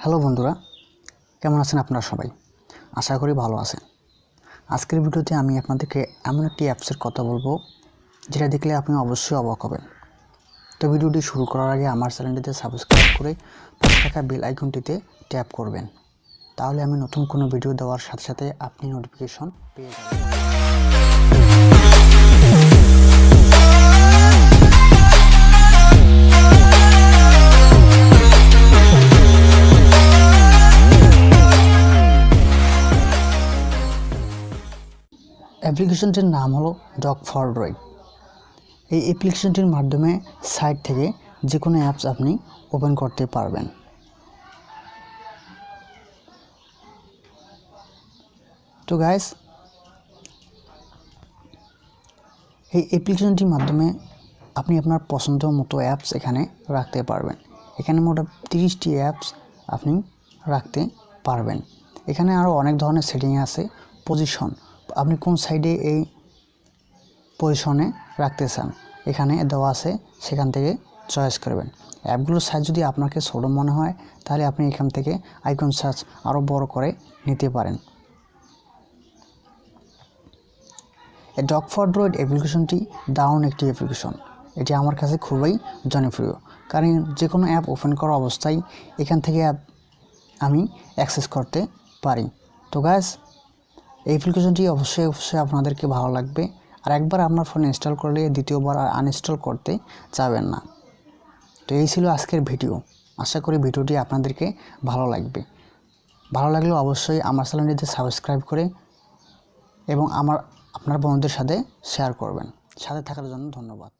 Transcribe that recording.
Hello বন্ধুরা, কেমন আছেন আপনারা সবাই? আশা করি ভালো আছেন। আজকের ভিডিওতে আমি আপনাদেরকে এমন একটি অ্যাপসের কথা বলবো যেটা দেখলে আপনি অবশ্যই অবাক হবেন। তো ভিডিওটি শুরু করার আগে আমার চ্যানেলটিতে সাবস্ক্রাইব করে পাশে থাকা বেল আইকনটিতে ট্যাপ করবেন, তাহলে আমি নতুন কোনো ভিডিও দেওয়ার সাথে সাথে আপনি নোটিফিকেশন পেয়ে যাবেন। অ্যাপ্লিকেশনটির নাম হলো ডগ ফর ড্রয়েড। এই অ্যাপ্লিকেশনটির মাধ্যমে সাইট থেকে যে কোনো অ্যাপস আপনি ওপেন করতে পারবেন। তো গাইস, এই অ্যাপ্লিকেশনটির মাধ্যমে আপনি আপনার পছন্দ মতো অ্যাপস এখানে রাখতে পারবেন। এখানে মোট 30টি অ্যাপস আপনি রাখতে পারবেন। এখানে আরও অনেক ধরনের সেটিং আছে। পজিশন, আপনি কোন সাইডে এই পজিশনে রাখতে চান এখানে দেওয়া আছে, সেখান থেকে চয়েস করবেন। অ্যাপগুলোর সাইজ যদি আপনাকে ছোট মনে হয় তাহলে আপনি এখান থেকে আইকন সার্চ আরও বড় করে নিতে পারেন। এই ডগ ফর ড্রয়েড অ্যাপ্লিকেশনটি দারুণ একটি অ্যাপ্লিকেশন। এটি আমার কাছে খুবই জনপ্রিয়, কারণ যে কোনো অ্যাপ ওপেন করা অবস্থায় এখান থেকে অ্যাপ আমি অ্যাক্সেস করতে পারি। তো গাইস, এই অ্যাপ্লিকেশনটি অবশ্যই আপনাদেরকে ভালো লাগবে। আর একবার আপনার ফোনে ইনস্টল করলে দ্বিতীয়বার আর আনইনস্টল করতে যাবেন না। তো এই ছিল আজকের ভিডিও। আশা করি ভিডিওটি আপনাদেরকে ভালো লাগবে। ভালো লাগলে অবশ্যই আমার চ্যানেলটিতে সাবস্ক্রাইব করে এবং আপনার বন্ধুদের সাথে শেয়ার করবেন। সাথে থাকার জন্য ধন্যবাদ।